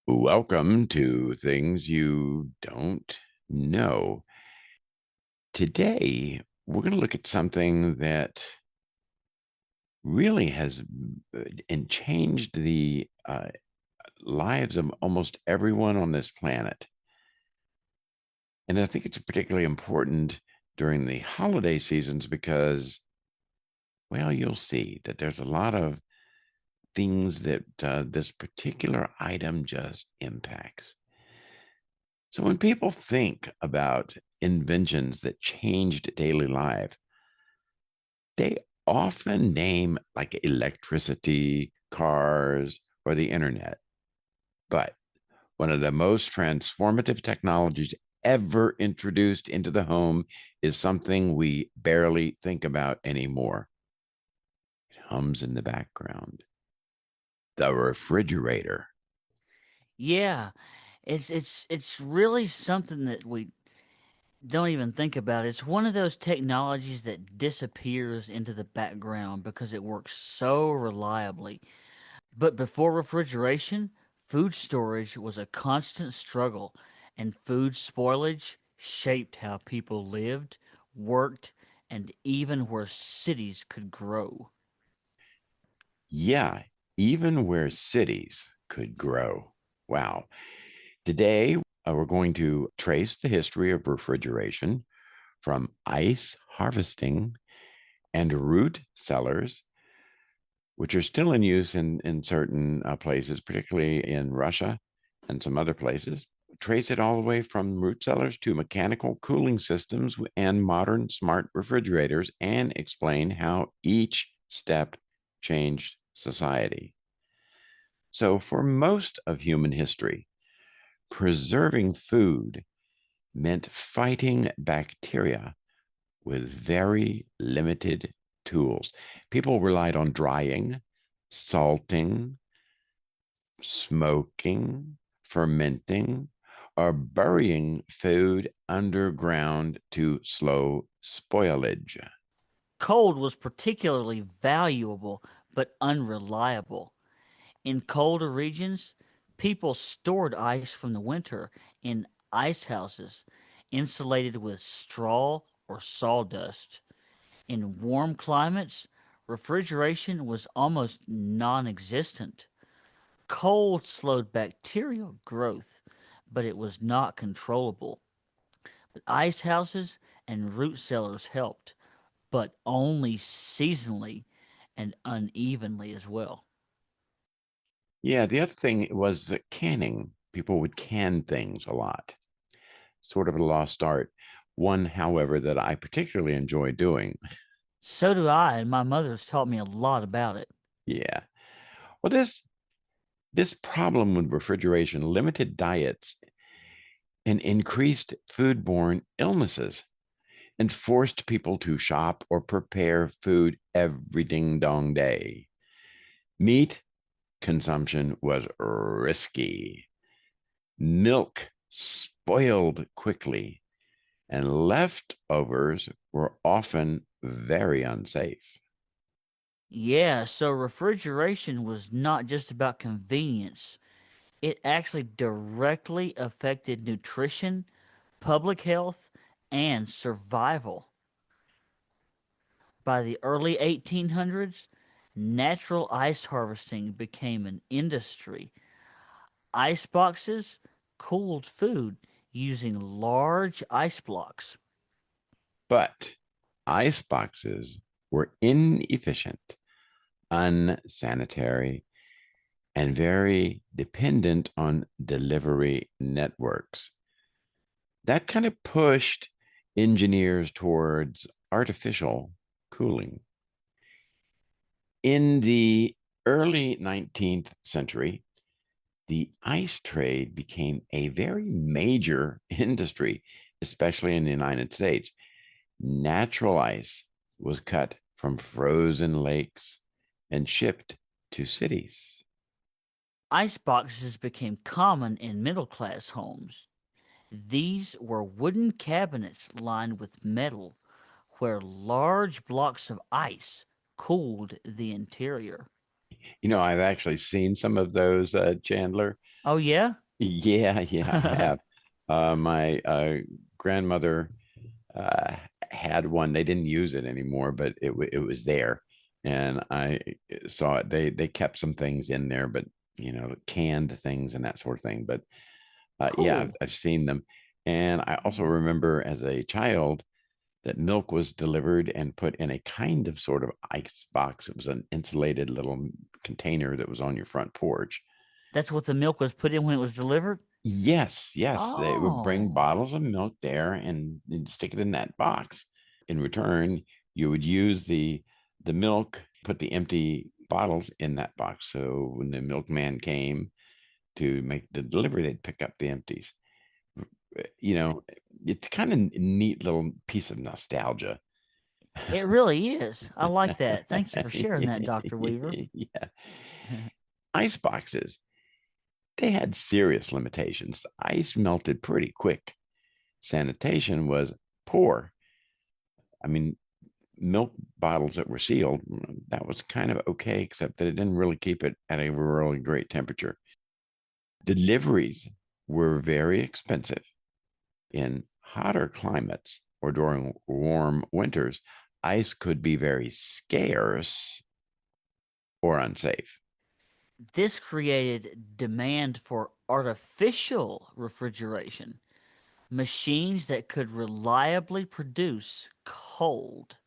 Welcome to Things You Don't Know. Today, we're going to look at something that really has and changed the lives of almost everyone on this planet. And I think it's particularly important during the holiday seasons because, well, you'll see that there's a lot of things that this particular item just impacts. So when people think about inventions that changed daily life, they often name like electricity, cars, or the internet. But one of the most transformative technologies ever introduced into the home is something we barely think about anymore. It hums in the background. The refrigerator. Yeah, it's really something that we don't even think about. It's one of those technologies that disappears into the background because it works so reliably. But before refrigeration, food storage was a constant struggle, and food spoilage shaped how people lived, worked, and even where cities could grow. Yeah, even where cities could grow. Wow. Today, we're going to trace the history of refrigeration from ice harvesting and root cellars, which are still in use in certain places, particularly in Russia and some other places. Trace it all the way from root cellars to mechanical cooling systems and modern smart refrigerators and explain how each step changed society. So, for most of human history, preserving food meant fighting bacteria with very limited tools. People relied on drying, salting, smoking, fermenting, or burying food underground to slow spoilage. Cold was particularly valuable but unreliable. In colder regions, people stored ice from the winter in ice houses insulated with straw or sawdust. In warm climates, refrigeration was almost non existent. Cold slowed bacterial growth, but it was not controllable. But ice houses and root cellars helped, but only seasonally and unevenly as well. Yeah, the other thing was that canning. People would can things a lot, sort of a lost art. One, however, that I particularly enjoy doing. So do I, and my mother's taught me a lot about it. Yeah. Well, this problem with refrigeration limited diets and increased foodborne illnesses and forced people to shop or prepare food every ding dong day. Meat consumption was risky. Milk spoiled quickly, and leftovers were often very unsafe. Yeah, so refrigeration was not just about convenience. It actually directly affected nutrition, public health, and survival. By the early 1800s, natural ice harvesting became an industry. Ice boxes cooled food using large ice blocks. But ice boxes were inefficient, unsanitary, and very dependent on delivery networks. That kind of pushed engineers towards artificial cooling. In the early 19th century, the ice trade became a very major industry, especially in the United States. Natural ice was cut from frozen lakes and shipped to cities. Ice boxes became common in middle class homes. These were wooden cabinets lined with metal, where large blocks of ice cooled the interior. You know, I've actually seen some of those, Chandler. Oh yeah. Yeah, yeah, I have. My grandmother uh, had one. They didn't use it anymore, but it was there, and I saw it. They kept some things in there, but canned things and that sort of thing. But yeah, Cool. I've seen them, and I also remember as a child that milk was delivered and put in a kind of sort of ice box. It was an insulated little container that was on your front porch. That's what the milk was put in when it was delivered? Yes, yes. They would bring Oh, bottles of milk there and you'd stick it in that box. In return, you would use the milk, put the empty bottles in that box. So when the milkman came to make the delivery, they'd pick up the empties. You know, it's kind of a neat little piece of nostalgia. it really is. I like that. Thank you for sharing that, Dr. Weaver. Yeah. Ice boxes, they had serious limitations. The ice melted pretty quick. Sanitation was poor. I mean, milk bottles that were sealed, that was kind of okay, except that it didn't really keep it at a really great temperature. Deliveries were very expensive. In hotter climates or during warm winters, ice could be very scarce or unsafe. This created demand for artificial refrigeration, machines that could reliably produce cold.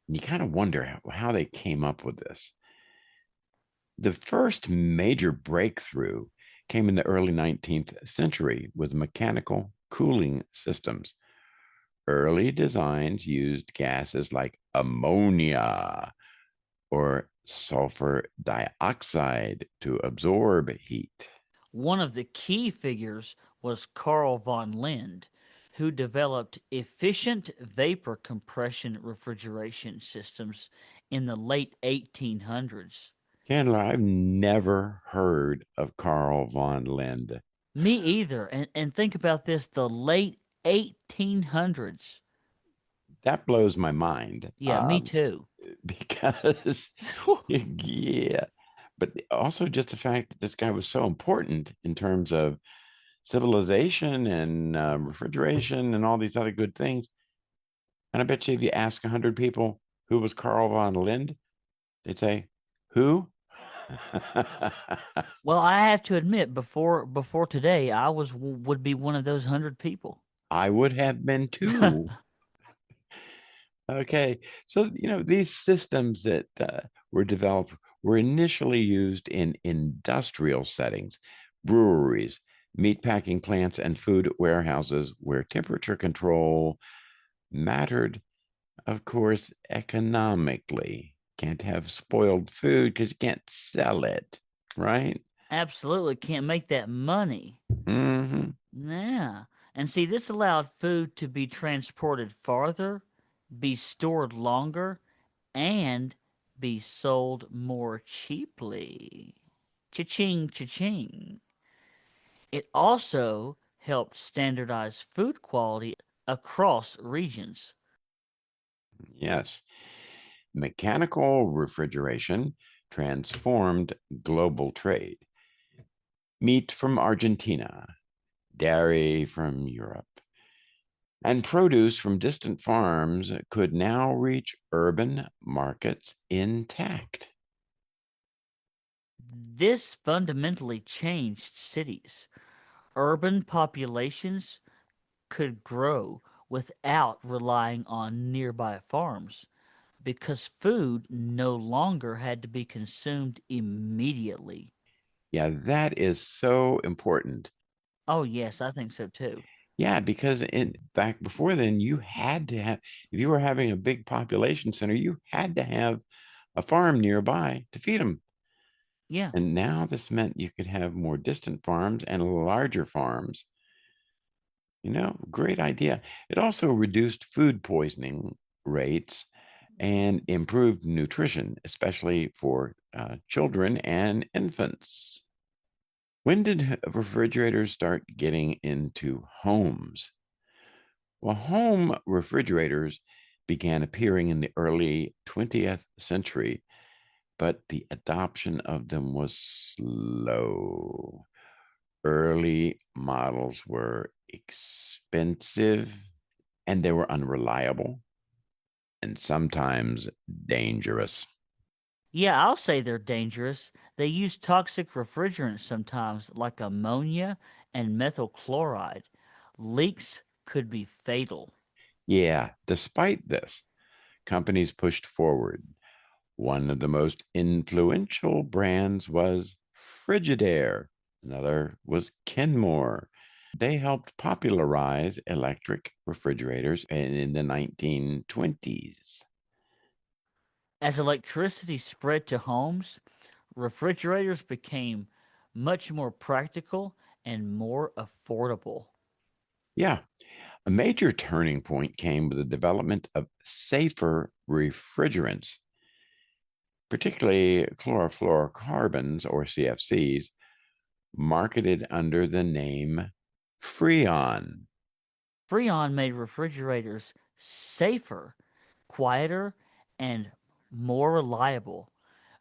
And you kind of wonder how they came up with this. The first major breakthrough came in the early 19th century with mechanical cooling systems. Early designs used gases like ammonia or sulfur dioxide to absorb heat. One of the key figures was Carl von Linde, who developed efficient vapor compression refrigeration systems in the late 1800s. Chandler, I've never heard of Carl von Linde. Me either. And think about this, the late 1800s. That blows my mind. Yeah, me too. Because yeah, but also just the fact that this guy was so important in terms of civilization and refrigeration and all these other good things. And I bet you if you ask 100 people who was Carl von Lind, they'd say, who? Well, I have to admit, before today, I would be one of those 100 people. I would have been too. Okay. So, these systems that were developed were initially used in industrial settings, breweries, meatpacking plants, and food warehouses where temperature control mattered, of course, economically. Can't have spoiled food because you can't sell it, right? Absolutely can't make that money. Hmm. Yeah. And see, this allowed food to be transported farther, be stored longer, and be sold more cheaply. Cha-ching, cha-ching. It also helped standardize food quality across regions. Yes. Mechanical refrigeration transformed global trade. Meat from Argentina, dairy from Europe, and produce from distant farms could now reach urban markets intact. This fundamentally changed cities. Urban populations could grow without relying on nearby farms because food no longer had to be consumed immediately. Yeah, that is so important. Oh, yes, I think so too. Yeah, because in back before then, you had to have, if you were having a big population center, you had to have a farm nearby to feed them. Yeah, And now this meant you could have more distant farms and larger farms. Great idea. It also reduced food poisoning rates and improved nutrition, especially for children and infants. When did refrigerators start getting into homes? Well, home refrigerators began appearing in the early 20th century, but the adoption of them was slow. Early models were expensive and they were unreliable and sometimes dangerous. Yeah, I'll say they're dangerous. They use toxic refrigerants sometimes, like ammonia and methyl chloride. Leaks could be fatal. Yeah, despite this, companies pushed forward. One of the most influential brands was Frigidaire. Another was Kenmore. They helped popularize electric refrigerators in the 1920s. As electricity spread to homes, refrigerators became much more practical and more affordable. Yeah, a major turning point came with the development of safer refrigerants, particularly chlorofluorocarbons or CFCs, marketed under the name Freon. Freon made refrigerators safer, quieter, and more reliable.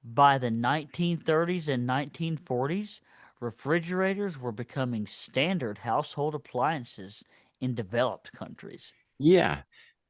By the 1930s and 1940s, refrigerators were becoming standard household appliances in developed countries. Yeah,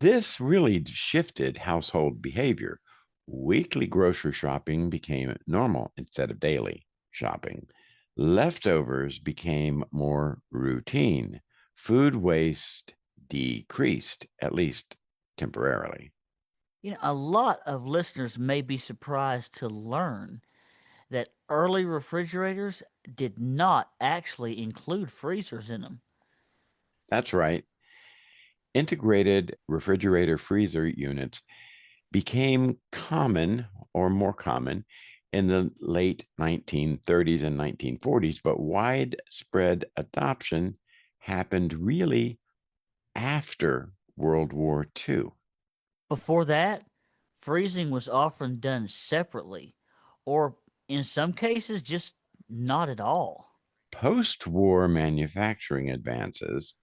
this really shifted household behavior. Weekly grocery shopping became normal instead of daily shopping. Leftovers became more routine. Food waste decreased, at least temporarily. A lot of listeners may be surprised to learn that early refrigerators did not actually include freezers in them. That's right. Integrated refrigerator freezer units became common or more common in the late 1930s and 1940s, but widespread adoption happened really after World War II. Before that, freezing was often done separately, or in some cases, just not at all. Post war manufacturing advances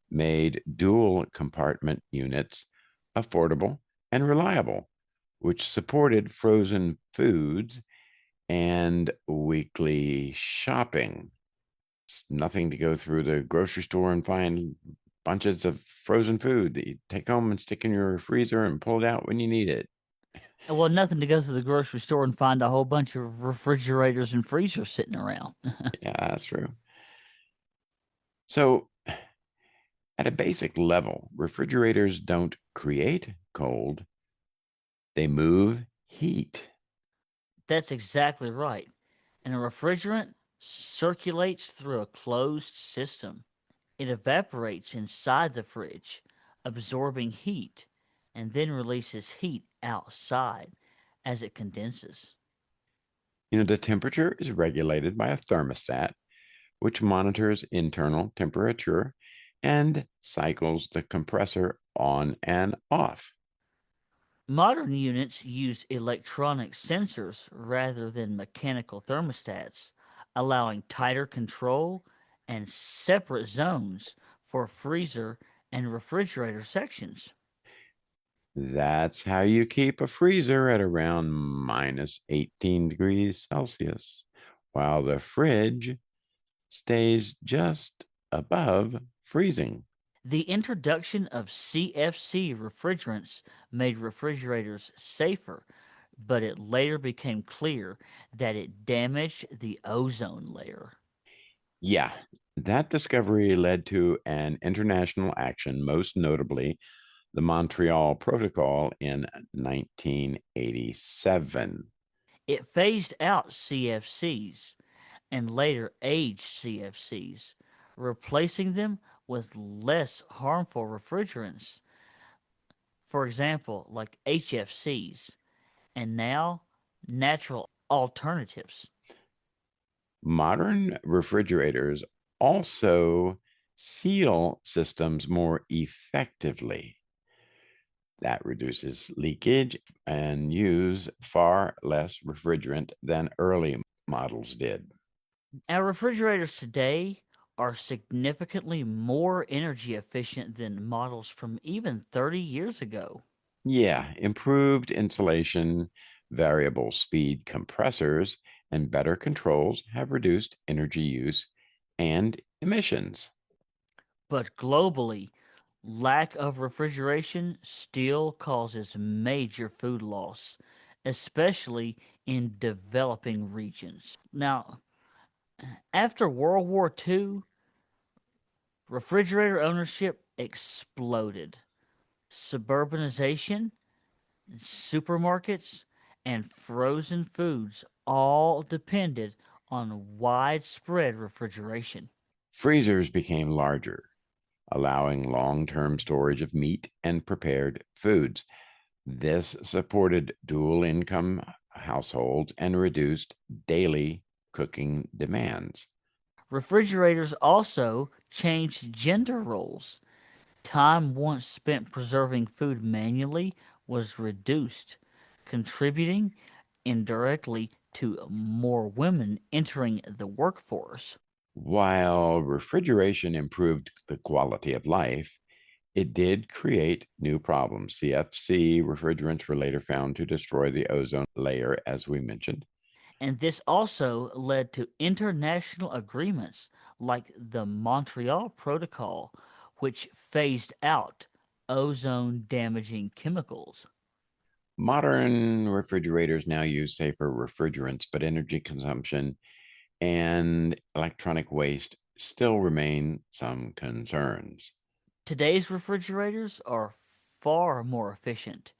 made dual compartment units affordable and reliable, which supported frozen foods and weekly shopping. Nothing to go through the grocery store and find bunches of frozen food that you take home and stick in your freezer and pull it out when you need it. Well, nothing to go to the grocery store and find a whole bunch of refrigerators and freezers sitting around. Yeah, that's true. So, at a basic level, refrigerators don't create cold, they move heat. That's exactly right. And a refrigerant circulates through a closed system. It evaporates inside the fridge, absorbing heat, and then releases heat outside as it condenses. The temperature is regulated by a thermostat, which monitors internal temperature and cycles the compressor on and off. Modern units use electronic sensors rather than mechanical thermostats, allowing tighter control and separate zones for freezer and refrigerator sections. That's how you keep a freezer at around minus 18 degrees Celsius, while the fridge stays just above freezing. The introduction of CFC refrigerants made refrigerators safer, but it later became clear that it damaged the ozone layer. Yeah, that discovery led to an international action, most notably the Montreal Protocol in 1987. It phased out CFCs and later aged CFCs, replacing them with less harmful refrigerants, for example, like HFCs, and now natural alternatives. Modern refrigerators also seal systems more effectively. That reduces leakage and use far less refrigerant than early models did. Our refrigerators today are significantly more energy efficient than models from even 30 years ago. Yeah, improved insulation, variable speed compressors, and better controls have reduced energy use and emissions. But globally, lack of refrigeration still causes major food loss, especially in developing regions. Now, after World War II, refrigerator ownership exploded. Suburbanization, supermarkets, and frozen foods all depended on widespread refrigeration. Freezers became larger, allowing long term storage of meat and prepared foods. This supported dual income households and reduced daily cooking demands. Refrigerators also changed gender roles. Time once spent preserving food manually was reduced, contributing indirectly to more women entering the workforce. While refrigeration improved the quality of life, it did create new problems. CFC refrigerants were later found to destroy the ozone layer, as we mentioned. And this also led to international agreements like the Montreal Protocol, which phased out ozone damaging chemicals. Modern refrigerators now use safer refrigerants, but energy consumption and electronic waste still remain some concerns. Today's refrigerators are far more efficient.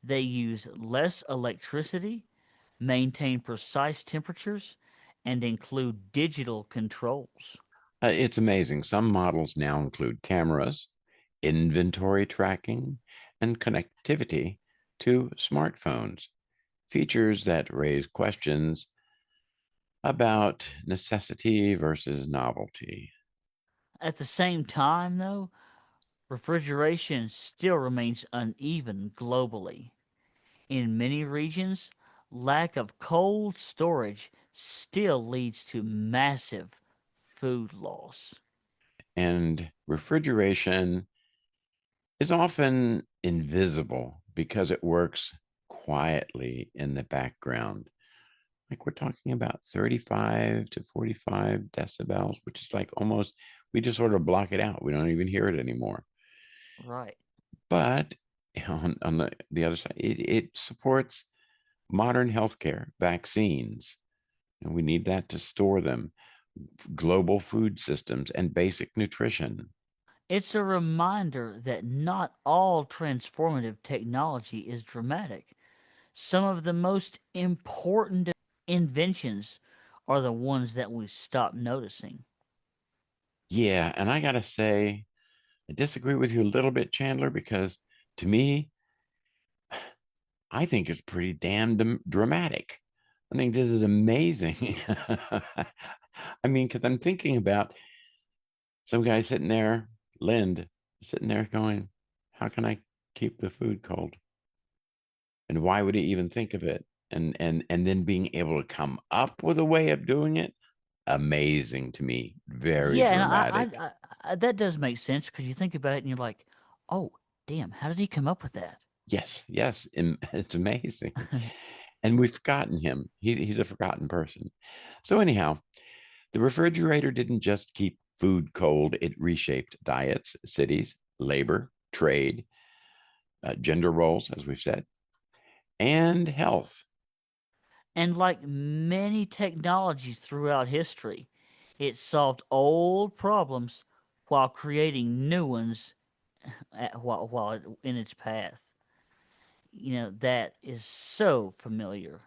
They use less electricity, maintain precise temperatures, and include digital controls. It's amazing. Some models now include cameras, inventory tracking, and connectivity to smartphones, features that raise questions about necessity versus novelty. At the same time, though, refrigeration still remains uneven globally. In many regions, lack of cold storage still leads to massive food loss. And refrigeration is often invisible because it works quietly in the background. Like we're talking about 35 to 45 decibels, which is like almost, we just sort of block it out. We don't even hear it anymore. Right. But on the other side, it supports modern healthcare, vaccines, and we need that to store them, global food systems, and basic nutrition. It's a reminder that not all transformative technology is dramatic. Some of the most important inventions are the ones that we stop noticing. Yeah, and I gotta say, I disagree with you a little bit, Chandler, because to me, I think it's pretty damn dramatic. I think this is amazing. I mean, because I'm thinking about some guy sitting there, Lind, sitting there going, how can I keep the food cold? And why would he even think of it? And then being able to come up with a way of doing it, amazing to me. Very Yeah, and dramatic. that does make sense because you think about it and you're like, oh, damn, how did he come up with that? Yes, yes, it's amazing. And we've forgotten him. He's a forgotten person. So anyhow, the refrigerator didn't just keep food cold, it reshaped diets, cities, labor, trade, gender roles, as we've said, and health. And like many technologies throughout history, it solved old problems while creating new ones in its path. That is so familiar.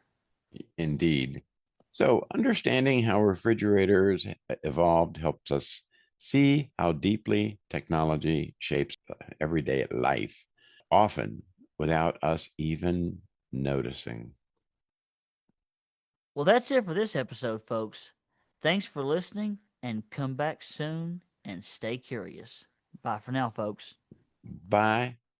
Indeed. So, understanding how refrigerators evolved helps us see how deeply technology shapes everyday life, often without us even noticing. Well, that's it for this episode, folks. Thanks for listening and come back soon and stay curious. Bye for now, folks. Bye